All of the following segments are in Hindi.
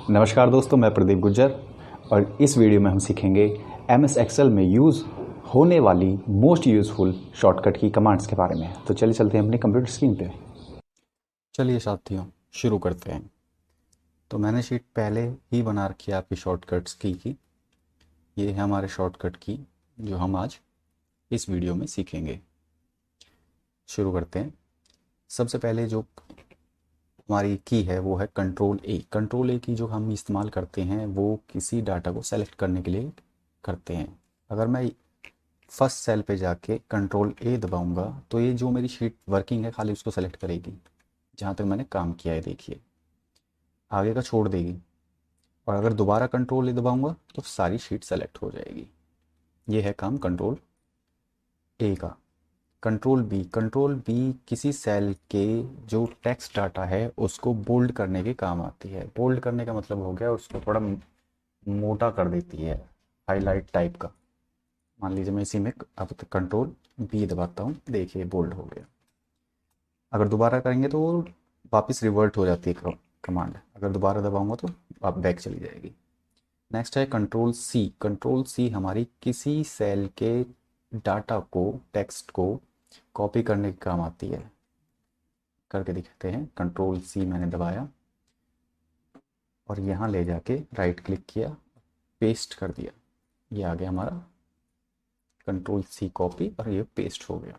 नमस्कार दोस्तों, मैं प्रदीप गुज्जर और इस वीडियो में हम सीखेंगे एमएस एक्सेल में यूज़ होने वाली मोस्ट यूज़फुल शॉर्टकट की कमांड्स के बारे में। तो चलिए चलते हैं अपनी कंप्यूटर स्क्रीन पे। चलिए साथियों, शुरू करते हैं। तो मैंने शीट पहले ही बना रखी है आपकी शॉर्टकट्स की। ये है हमारे शॉर्टकट की जो हम आज इस वीडियो में सीखेंगे। शुरू करते हैं। सबसे पहले जो हमारी की है वो है कंट्रोल ए। कंट्रोल ए की जो हम इस्तेमाल करते हैं वो किसी डाटा को सेलेक्ट करने के लिए करते हैं। अगर मैं फर्स्ट सेल पे जाके कंट्रोल ए दबाऊंगा तो ये जो मेरी शीट वर्किंग है खाली उसको सेलेक्ट करेगी, जहाँ तक मैंने काम किया है देखिए, आगे का छोड़ देगी। और अगर दोबारा कंट्रोल ए दबाऊंगा तो सारी शीट सेलेक्ट हो जाएगी। ये है काम कंट्रोल ए का। कंट्रोल बी किसी सेल के जो टेक्स्ट डाटा है उसको बोल्ड करने के काम आती है। बोल्ड करने का मतलब हो गया उसको थोड़ा मोटा कर देती है, हाईलाइट टाइप का। मान लीजिए मैं इसी में अब कंट्रोल बी दबाता हूँ, देखिए बोल्ड हो गया। अगर दोबारा करेंगे तो वो वापस रिवर्ट हो जाती है कमांड। अगर दोबारा दबाऊंगा तो आप बैक चली जाएगी। नेक्स्ट है कंट्रोल सी। कंट्रोल सी हमारी किसी सेल के डाटा को, टेक्स्ट को कॉपी करने के काम आती है। करके दिखाते हैं। कंट्रोल सी मैंने दबाया और यहाँ ले जाके राइट क्लिक किया, पेस्ट कर दिया। ये आ गया हमारा कंट्रोल सी कॉपी और ये पेस्ट हो गया।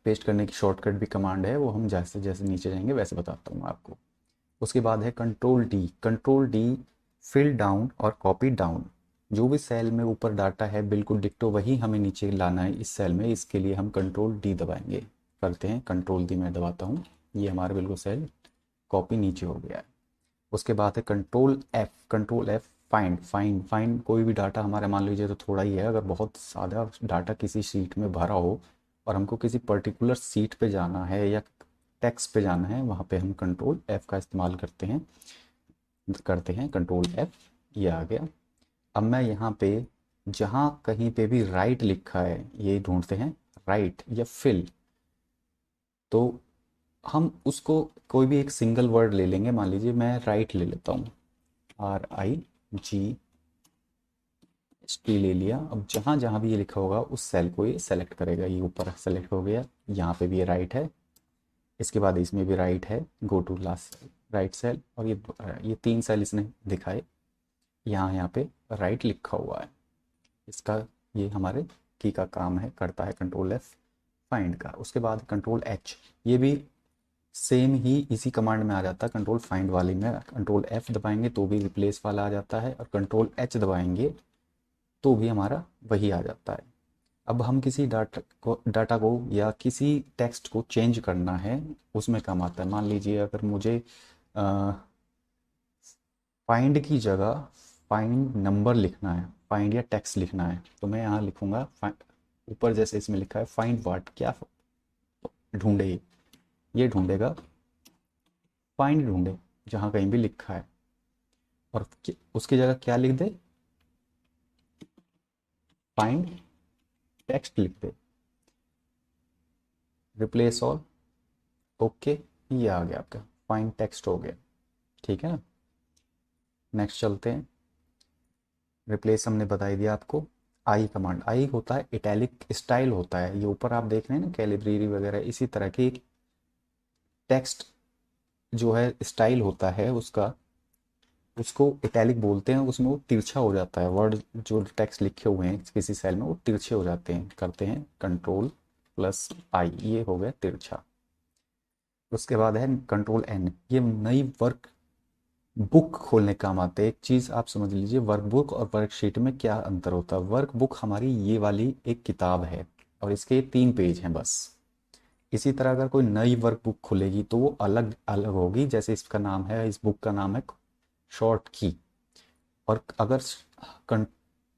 पेस्ट करने की शॉर्टकट भी कमांड है, वो हम जैसे जैसे नीचे जाएंगे वैसे बताता हूँ आपको। उसके बाद है control D. Control D fill down और कॉपी डाउन। जो भी सेल में ऊपर डाटा है बिल्कुल डिक्टो वही हमें नीचे लाना है इस सेल में। इसके लिए हम कंट्रोल डी दबाएंगे। करते हैं, कंट्रोल डी मैं दबाता हूँ, ये हमारा बिल्कुल सेल कॉपी नीचे हो गया है। उसके बाद है control F. Control F find. Find कोई भी डाटा हमारे, मान लीजिए तो थोड़ा ही है, अगर बहुत ज़्यादा डाटा किसी शीट में भरा हो और हमको किसी पर्टिकुलर सीट पे जाना है या टेक्स्ट पे जाना है, वहाँ पे हम कंट्रोल एफ का इस्तेमाल करते हैं कंट्रोल एफ। ये आ गया। अब मैं यहाँ पे जहाँ कहीं पे भी राइट लिखा है ये ढूंढते हैं, राइट या फिल। तो हम उसको कोई भी एक सिंगल वर्ड ले लेंगे। मान लीजिए मैं राइट ले लेता हूँ, RIGHT ले लिया। अब जहाँ जहाँ भी ये लिखा होगा उस सेल को ये सेलेक्ट करेगा। ये ऊपर सेलेक्ट हो गया, यहाँ पे भी ये राइट है, इसके बाद इसमें भी राइट है, go to last right cell. और ये तीन सेल इसने दिखाए, यहाँ पे राइट लिखा हुआ है इसका। ये हमारे की का काम है, करता है कंट्रोल एफ फाइंड का। उसके बाद कंट्रोल एच, ये भी सेम ही इसी कमांड में आ जाता है। कंट्रोल फाइंड वाली में कंट्रोल एफ दबाएंगे तो भी रिप्लेस वाला आ जाता है, और कंट्रोल एच दबाएंगे तो भी हमारा वही आ जाता है। अब हम किसी डाटा को या किसी टेक्स्ट को चेंज करना है, उसमें काम आता है। मान लीजिए अगर मुझे फाइंड की जगह फाइंड नंबर लिखना है, फाइंड या टेक्स्ट लिखना है, तो मैं यहाँ लिखूंगा ऊपर जैसे इसमें लिखा है फाइंड व्हाट, क्या ढूंढे, ये ढूंढेगा फाइंड ढूंढे जहाँ कहीं भी लिखा है। और उसकी जगह क्या लिख दे, फाइंड टेक्स्ट लिख दे, रिप्लेस ऑल। ओके, ये आ गया आपका फाइंड टेक्स्ट हो गया। ठीक है ना। नेक्स्ट चलते हैं। रिप्लेस हमने बता ही दिया आपको। आई कमांड, आई होता है इटैलिक स्टाइल होता है। ये ऊपर आप देख रहे हैं ना कैलिब्रेरी वगैरह, इसी तरह की टेक्स्ट जो है स्टाइल होता है उसका, उसको इटैलिक बोलते हैं। उसमें वो तिरछा हो जाता है, वर्ड जो टेक्स्ट लिखे हुए हैं किसी सेल में वो तिरछे हो जाते हैं। करते हैं कंट्रोल प्लस आई, ये हो गया तिरछा। उसके बाद है कंट्रोल एन, ये नई वर्क बुक खोलने का काम आता है। एक चीज़ आप समझ लीजिए, वर्कबुक और वर्कशीट में क्या अंतर होता है। वर्कबुक हमारी ये वाली एक किताब है और इसके 3 पेज हैं बस। इसी तरह अगर कोई नई वर्कबुक खुलेगी तो वो अलग अलग होगी। जैसे इसका नाम है, इस बुक का नाम है शॉर्ट की। और अगर कं-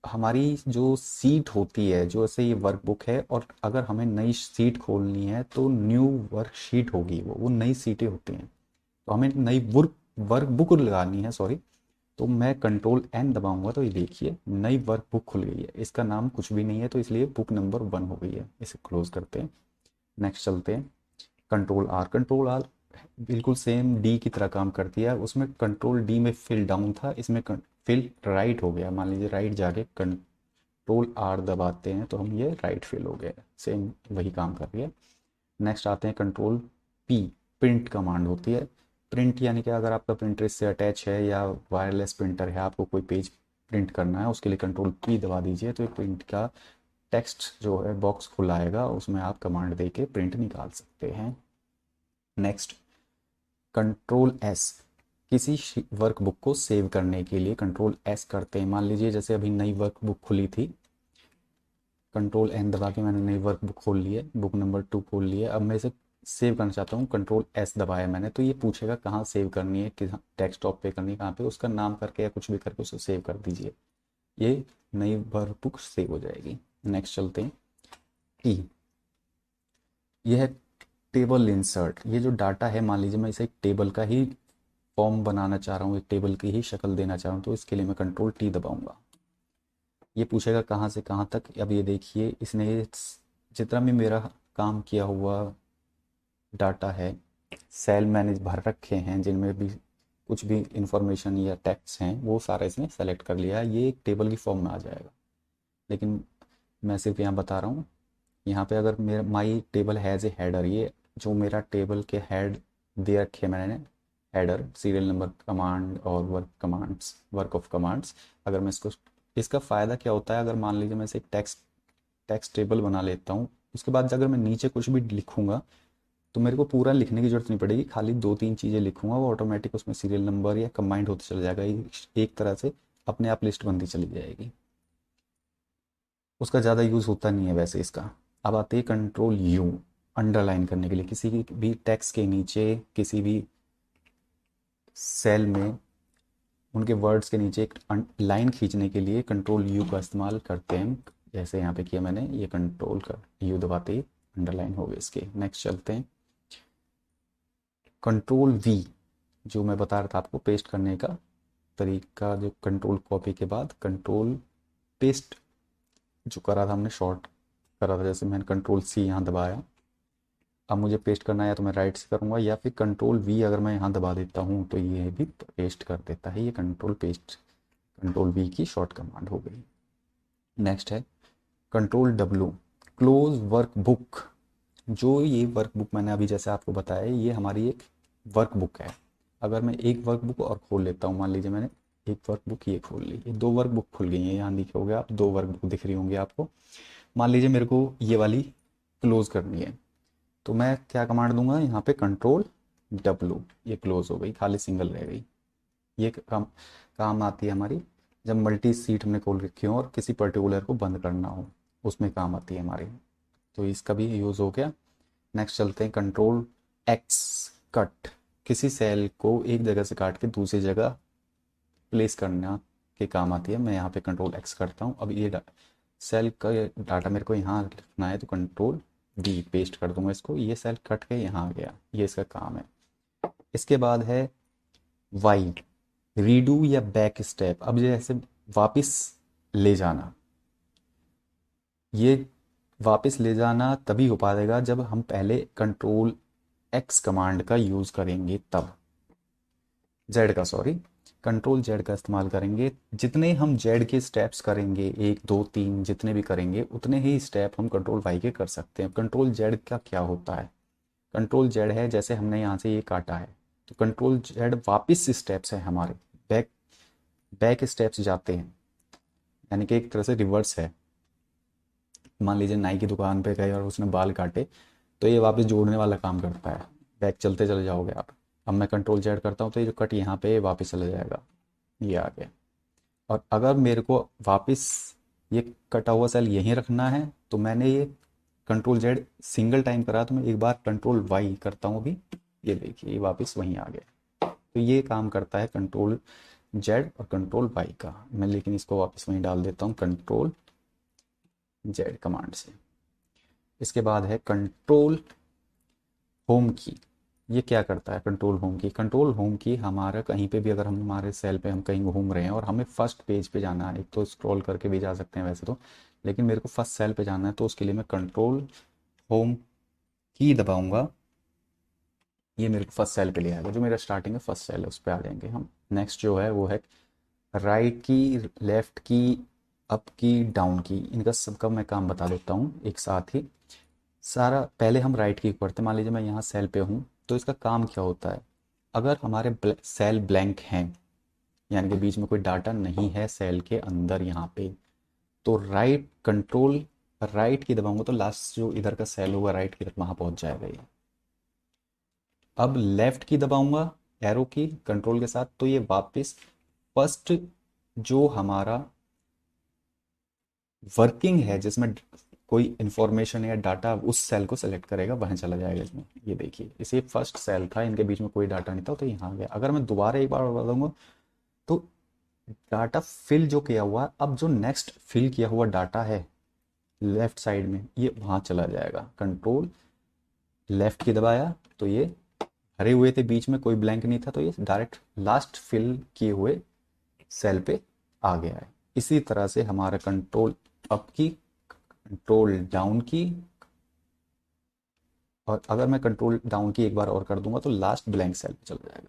हमारी जो सीट होती है, जो ऐसे ये वर्कबुक है, और अगर हमें नई सीट खोलनी है तो न्यू वर्कशीट होगी। वो नई सीटें होती हैं। तो हमें नई वर्कबुक लगानी है, सॉरी। तो मैं कंट्रोल एन दबाऊंगा तो ये देखिए नई वर्कबुक खुल गई है। इसका नाम कुछ भी नहीं है तो इसलिए बुक नंबर 1 हो गई है। इसे क्लोज करते हैं। नेक्स्ट चलते हैं। Control R. कंट्रोल आर बिल्कुल सेम डी की तरह काम करती है। उसमें कंट्रोल डी में फिल डाउन था, इसमें फिल राइट हो गया। मान लीजिए राइट जाके कंट्रोल आर दबाते हैं तो हम ये राइट फिल हो गया। सेम वही काम कर रही है। नेक्स्ट आते हैं कंट्रोल पी, प्रिंट कमांड होती है। प्रिंट यानी कि अगर आपका प्रिंटर इससे अटैच है या वायरलेस प्रिंटर है, आपको कोई पेज प्रिंट करना है, उसके लिए कंट्रोल पी दबा दीजिए तो ये प्रिंट का टेक्स्ट जो है बॉक्स खुला आएगा, उसमें आप कमांड दे के प्रिंट निकाल सकते हैं। नेक्स्ट कंट्रोल एस, किसी वर्कबुक को सेव करने के लिए कंट्रोल एस करते हैं। मान लीजिए जैसे अभी नई वर्कबुक खुली थी, कंट्रोल एन दबा के मैंने नई वर्कबुक खोल ली है, बुक नंबर 2 खोल ली है। अब मैं इसे सेव करना चाहता हूँ, कंट्रोल एस दबाया मैंने तो ये पूछेगा कहाँ सेव करनी है, किस डेस्कटॉप पे करनी है, कहाँ पे, उसका नाम करके या कुछ भी करके उसे सेव कर दीजिए, ये नई वर्कबुक सेव हो जाएगी। नेक्स्ट चलते हैं टी, यह है टेबल इंसर्ट। ये जो डाटा है, मान लीजिए मैं इसे एक टेबल का ही फॉर्म बनाना चाह रहा हूँ, एक टेबल की ही शक्ल देना चाह रहा हूँ, तो इसके लिए मैं कंट्रोल टी दबाऊंगा। ये पूछेगा कहाँ से कहाँ तक। अब ये देखिए इसने जितना भी मेरा काम किया हुआ डाटा है, सेल मैंने भर रखे हैं जिनमें भी कुछ भी इंफॉर्मेशन या टेक्स्ट हैं, वो सारा इसने सेलेक्ट कर लिया है। ये एक टेबल की फॉर्म में आ जाएगा। लेकिन मैं सिर्फ यहाँ बता रहा हूँ, यहाँ पे अगर मेरा माई टेबल हैज़ ए हेडर, ये जो मेरा टेबल के हेड दे रखे मैंने, हेडर सीरियल नंबर कमांड और वर्क ऑफ कमांड्स, अगर मैं इसको, इसका फ़ायदा क्या होता है, अगर मान लीजिए मैं इसे एक टेक्स्ट टेबल बना लेता हूँ, उसके बाद अगर मैं नीचे कुछ भी लिखूँगा तो मेरे को पूरा लिखने की जरूरत नहीं पड़ेगी, खाली 2-3 चीज़ें लिखूँगा, वो ऑटोमेटिक उसमें सीरियल नंबर या कंबाइंड होते चला जाएगा, एक तरह से अपने आप लिस्ट बनती चली जाएगी। उसका ज़्यादा यूज़ होता नहीं है वैसे इसका। अब आते हैं कंट्रोल यू, अंडरलाइन करने के लिए, किसी भी टेक्स्ट के नीचे, किसी भी सेल में उनके वर्ड्स के नीचे एक लाइन खींचने के लिए कंट्रोल यू का इस्तेमाल करते हैं। जैसे यहाँ पे किया मैंने, ये कंट्रोल का यू दबाते ही अंडरलाइन हो गए इसके। नेक्स्ट चलते हैं कंट्रोल वी, जो मैं बता रहा था आपको पेस्ट करने का तरीका, जो कंट्रोल कॉपी के बाद कंट्रोल पेस्ट जो करा था हमने, शॉर्ट करा था, जैसे मैंने कंट्रोल सी यहाँ दबाया, अब मुझे पेस्ट करना है तो मैं राइट से करूँगा, या फिर कंट्रोल वी अगर मैं यहाँ दबा देता हूँ तो ये भी पेस्ट कर देता है। ये कंट्रोल पेस्ट, कंट्रोल वी की शॉर्ट कमांड हो गई। नेक्स्ट है कंट्रोल डब्ल्यू, क्लोज वर्कबुक। जो ये वर्कबुक मैंने अभी जैसे आपको बताया, ये हमारी एक वर्कबुक है। अगर मैं एक वर्कबुक और खोल लेता हूँ, मान लीजिए मैंने एक वर्कबुक ये खोल ली, ये 2 वर्कबुक खुल गई हैं, यहाँ दिखोगे आप 2 वर्कबुक दिख रही होंगी आपको। मान लीजिए मेरे को ये वाली क्लोज करनी है, तो मैं क्या कमांड दूंगा, यहाँ पे कंट्रोल डब्लू, ये क्लोज हो गई, खाली सिंगल रह गई। ये काम आती है हमारी जब मल्टी सीट हमने खोल रखी हो और किसी पर्टिकुलर को बंद करना हो, उसमें काम आती है हमारी, तो इसका भी यूज़ हो गया। नेक्स्ट चलते हैं कंट्रोल एक्स, कट, किसी सेल को एक जगह से काट के दूसरी जगह प्लेस करना के काम आती है। मैं यहाँ पे कंट्रोल एक्स करता हूँ। अब ये सेल का डाटा मेरे को यहाँ लिखना है तो कंट्रोल डी पेस्ट कर दूंगा इसको, ये सेल कट के यहाँ आ गया, ये इसका काम है। इसके बाद है वाई, रीडू या बैक स्टेप। अब जैसे वापस ले जाना, ये वापस ले जाना तभी हो पाएगा जब हम पहले कंट्रोल एक्स कमांड का यूज़ करेंगे, तब जेड का, सॉरी, कंट्रोल जेड का इस्तेमाल करेंगे। जितने हम जेड के स्टेप्स करेंगे, 1 2 3 जितने भी करेंगे, उतने ही स्टेप हम कंट्रोल वाई के कर सकते हैं। कंट्रोल जेड का क्या होता है, कंट्रोल जेड है जैसे हमने यहाँ से ये काटा है, तो कंट्रोल जेड वापस स्टेप्स है हमारे, बैक बैक स्टेप्स जाते हैं, यानी कि एक तरह से रिवर्स है। मान लीजिए नाई की दुकान पे गए और उसने बाल काटे, तो ये वापस जोड़ने वाला काम करता है, बैक चलते चले जाओगे आप। अब मैं कंट्रोल जेड करता हूँ तो ये जो कट यहाँ पे वापस चला जाएगा, ये आ गया। और अगर मेरे को वापस ये कटा हुआ सेल यहीं रखना है, तो मैंने ये कंट्रोल जेड सिंगल टाइम करा, तो मैं एक बार कंट्रोल वाई करता हूँ अभी, ये देखिए ये वापस वहीं आ गया। तो ये काम करता है कंट्रोल जेड और कंट्रोल वाई का। मैं लेकिन इसको वापस वहीं डाल देता हूँ कंट्रोल जेड कमांड से। इसके बाद है कंट्रोल होम की, ये क्या करता है कंट्रोल होम की, कंट्रोल होम की हमारा कहीं पे भी, अगर हम हमारे सेल पे हम कहीं घूम रहे हैं और हमें फर्स्ट पेज पे जाना है, एक तो स्क्रॉल करके भी जा सकते हैं वैसे तो, लेकिन मेरे को फर्स्ट सेल पे जाना है, तो उसके लिए मैं कंट्रोल होम की दबाऊंगा ये मेरे को फर्स्ट सेल पे ले आएगा, जो मेरा स्टार्टिंग है फर्स्ट सेल है उस पर आ जाएंगे हम। नेक्स्ट जो है वो है राइट की, लेफ्ट की, अप की, डाउन की, इनका सबका मैं काम बता देता हूँ एक साथ ही। सारा पहले हम राइट की पढ़ते हैं। मान लीजिए मैं यहाँ सेल पे हूँ, तो इसका काम क्या होता है। अगर हमारे सेल ब्लैंक हैं, यानी कि बीच में कोई डाटा नहीं है सेल के अंदर यहाँ पे, तो राइट कंट्रोल राइट की दबाऊंगा तो लास्ट जो इधर का सेल होगा राइट की तरफ वहां पहुंच जाएगा ये। अब लेफ्ट की दबाऊंगा एरो की कंट्रोल के साथ, तो ये वापस फर्स्ट जो हमारा वर्किंग है जिसमें कोई इंफॉर्मेशन या डाटा उस सेल को सेलेक्ट करेगा वहां चला जाएगा इसमें। ये देखिए इसे फर्स्ट सेल था, इनके बीच में कोई डाटा नहीं था तो यहाँ आ गया। अगर मैं दोबारा एक बार बताऊंगा तो डाटा फिल जो किया हुआ, अब जो नेक्स्ट फिल किया हुआ डाटा है लेफ्ट साइड में ये वहां चला जाएगा। कंट्रोल लेफ्ट की दबाया तो ये भरे हुए थे, बीच में कोई ब्लैंक नहीं था, तो ये डायरेक्ट लास्ट फिल किए हुए सेल पे आ गया है। इसी तरह से हमारा कंट्रोल अप की, कंट्रोल डाउन की, और अगर मैं कंट्रोल डाउन की एक बार और कर दूंगा तो लास्ट ब्लैंक सेल पे चला जाएगा।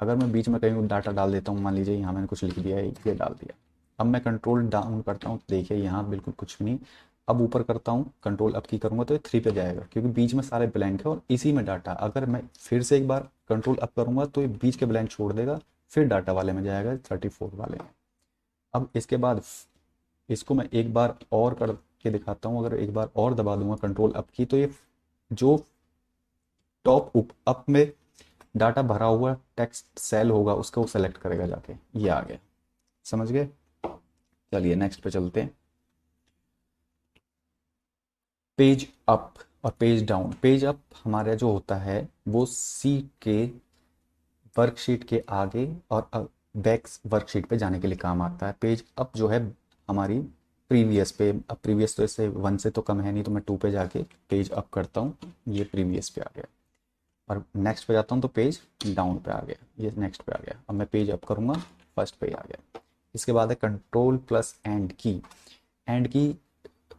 अगर मैं बीच में कहीं डाटा डाल देता हूँ, मान लीजिए यहाँ मैंने कुछ लिख दिया है, ये डाल दिया, अब मैं कंट्रोल डाउन करता हूँ तो देखिए यहाँ बिल्कुल कुछ भी नहीं। अब ऊपर करता हूँ कंट्रोल अप की करूँगा तो ये 3 पे जाएगा, क्योंकि बीच में सारे ब्लैंक है और इसी में डाटा। अगर मैं फिर से एक बार कंट्रोल अप करूँगा तो ये बीच के ब्लैंक छोड़ देगा, फिर डाटा वाले में जाएगा 34 वाले में। अब इसके बाद इसको मैं एक बार और करके दिखाता हूँ। अगर एक बार और दबा दूंगा कंट्रोल अप की तो ये जो टॉप अप में डाटा भरा हुआ टेक्स्ट सेल होगा उसको वो सेलेक्ट करेगा जाके। ये आ गया, समझ गए। चलिए नेक्स्ट पे चलते हैं। पेज अप और पेज डाउन। पेज अप हमारा जो होता है वो सीट के वर्कशीट के आगे और बैक वर्कशीट पे जाने के लिए काम आता है। पेज अप जो है हमारी प्रीवियस पे, अब प्रीवियस तो इससे 1 से तो कम है नहीं, तो मैं 2 पे जाके पेज अप करता हूँ, ये प्रीवियस पे आ गया। और नेक्स्ट पे जाता हूँ तो पेज डाउन पे आ गया, ये नेक्स्ट पे आ गया। अब मैं पेज अप करूँगा, फर्स्ट पे आ गया। इसके बाद है कंट्रोल प्लस एंड की। एंड की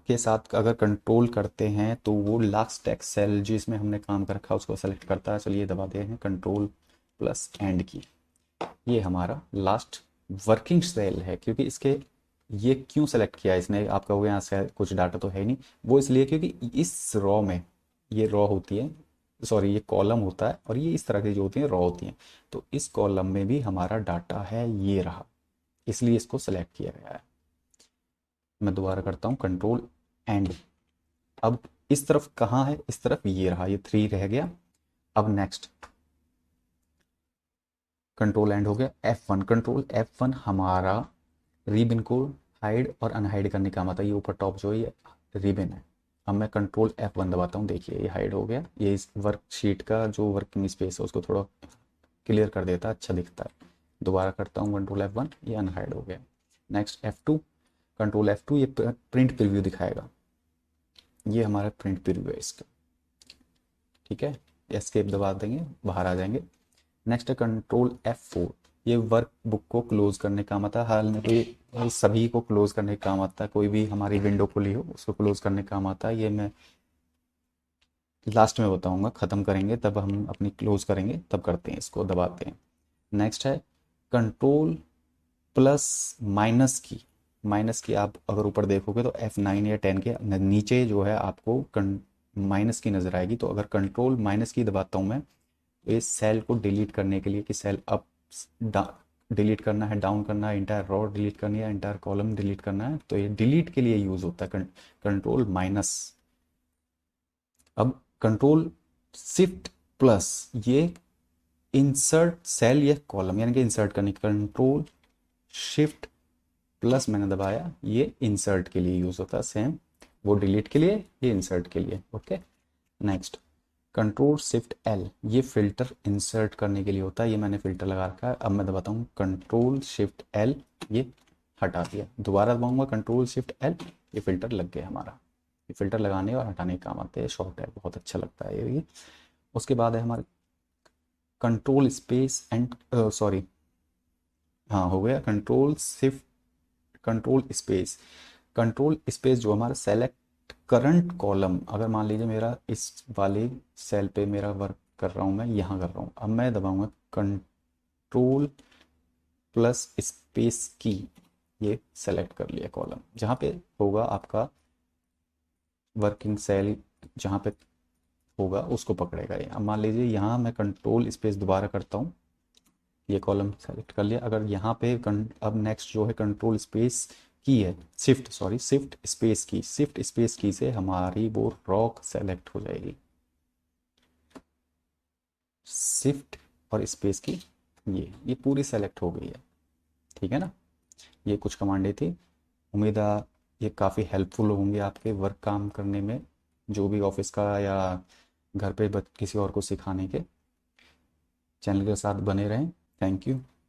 के साथ अगर कंट्रोल करते हैं तो वो लास्ट टेक्स्ट सेल जिसमें हमने काम कर रखा है उसको सेलेक्ट करता है। चलिए दबाते हैं कंट्रोल प्लस एंड की, ये हमारा लास्ट वर्किंग सेल है। क्योंकि इसके ये क्यों सेलेक्ट किया इसने, आप कहोगे यहाँ से कुछ डाटा तो है नहीं, वो इसलिए क्योंकि इस रॉ में, ये रॉ होती है, सॉरी ये कॉलम होता है, और ये इस तरह की जो होती हैं रॉ होती हैं, तो इस कॉलम में भी हमारा डाटा है, ये रहा, इसलिए इसको सेलेक्ट किया गया है। मैं दोबारा करता हूँ कंट्रोल एंड। अब इस तरफ कहाँ है, इस तरफ ये रहा, ये 3 रह गया। अब नेक्स्ट कंट्रोल एंड हो गया। F1, कंट्रोल F1 हमारा रिबन को हाइड और अनहाइड करने का काम आता है। ये ऊपर टॉप जो है ये रिबन है। अब मैं कंट्रोल F1 दबाता हूँ, देखिए ये हाइड हो गया। ये इस वर्कशीट का जो वर्किंग स्पेस है उसको थोड़ा क्लियर कर देता है, अच्छा दिखता है। दोबारा करता हूँ कंट्रोल F1, ये अनहाइड हो गया। नेक्स्ट F2, कंट्रोल F2, ये प्रिंट प्रीव्यू दिखाएगा, ये हमारा प्रिंट प्रीव्यू है इसका, ठीक है। एस्केप दबा देंगे, बाहर आ जाएंगे। नेक्स्ट है कंट्रोल F4, ये वर्क बुक को क्लोज करने का काम आता है। हाल में तो ये सभी को क्लोज करने का काम आता है, कोई भी हमारी विंडो खुली हो उसको क्लोज करने का काम आता है। ये मैं लास्ट में बताऊंगा, ख़त्म करेंगे तब हम अपनी क्लोज करेंगे तब करते हैं, इसको दबाते हैं। नेक्स्ट है कंट्रोल प्लस माइनस की। माइनस की आप अगर ऊपर देखोगे तो F9 या 10 के नीचे जो है आपको माइनस की नज़र आएगी। तो अगर कंट्रोल माइनस की दबाता हूँ मैं, तो इस सेल को डिलीट करने के लिए कि सेल अप डिलीट करना है, डाउन करना है, इंटायर रो डिलीट करनी है, इंटायर कॉलम डिलीट करना है, तो ये डिलीट के लिए यूज़ होता है कंट्रोल माइनस। अब कंट्रोल शिफ्ट प्लस, ये इंसर्ट सेल या कॉलम यानी कि इंसर्ट करने, कंट्रोल शिफ्ट प्लस मैंने दबाया, ये इंसर्ट के लिए यूज़ होता है। सेम वो डिलीट के लिए, ये इंसर्ट के लिए, okay. Next control shift L, ये फिल्टर इंसर्ट करने के लिए होता है, ये मैंने फिल्टर लगा रखा है। अब मैं दबाता हूँ कंट्रोल शिफ्ट एल, ये हटा दिया। दोबारा दबाऊंगा कंट्रोल शिफ्ट एल, ये फिल्टर लग गया हमारा। ये फिल्टर लगाने और हटाने के काम आते हैं, शॉर्ट है, बहुत अच्छा लगता है ये। उसके बाद है हमारे कंट्रोल स्पेस एंड सॉरी, हाँ हो गया control shift control space. Control space जो हमारा सेलेक्ट करंट कॉलम, अगर मान लीजिए मेरा इस वाले सेल पे मेरा वर्क कर रहा हूँ मैं, यहाँ कर रहा हूँ। अब मैं दबाऊंगा कंट्रोल प्लस स्पेस की, ये सेलेक्ट कर लिया कॉलम। जहाँ पे होगा आपका वर्किंग सेल, जहाँ पे होगा उसको पकड़ेगा ये। अब मान लीजिए यहाँ मैं कंट्रोल स्पेस दोबारा करता हूँ, ये कॉलम सेलेक्ट कर लिया। अगर यहाँ पे अब नेक्स्ट जो है कंट्रोल स्पेस की है, शिफ्ट स्पेस की से हमारी वो रॉक सेलेक्ट हो जाएगी। शिफ्ट और स्पेस की ये पूरी सेलेक्ट हो गई है, ठीक है ना। ये कुछ कमांडें थी, उम्मीद है ये काफ़ी हेल्पफुल होंगे आपके वर्क काम करने में, जो भी ऑफिस का या घर पे किसी और को सिखाने के। चैनल के साथ बने रहें। Thank you.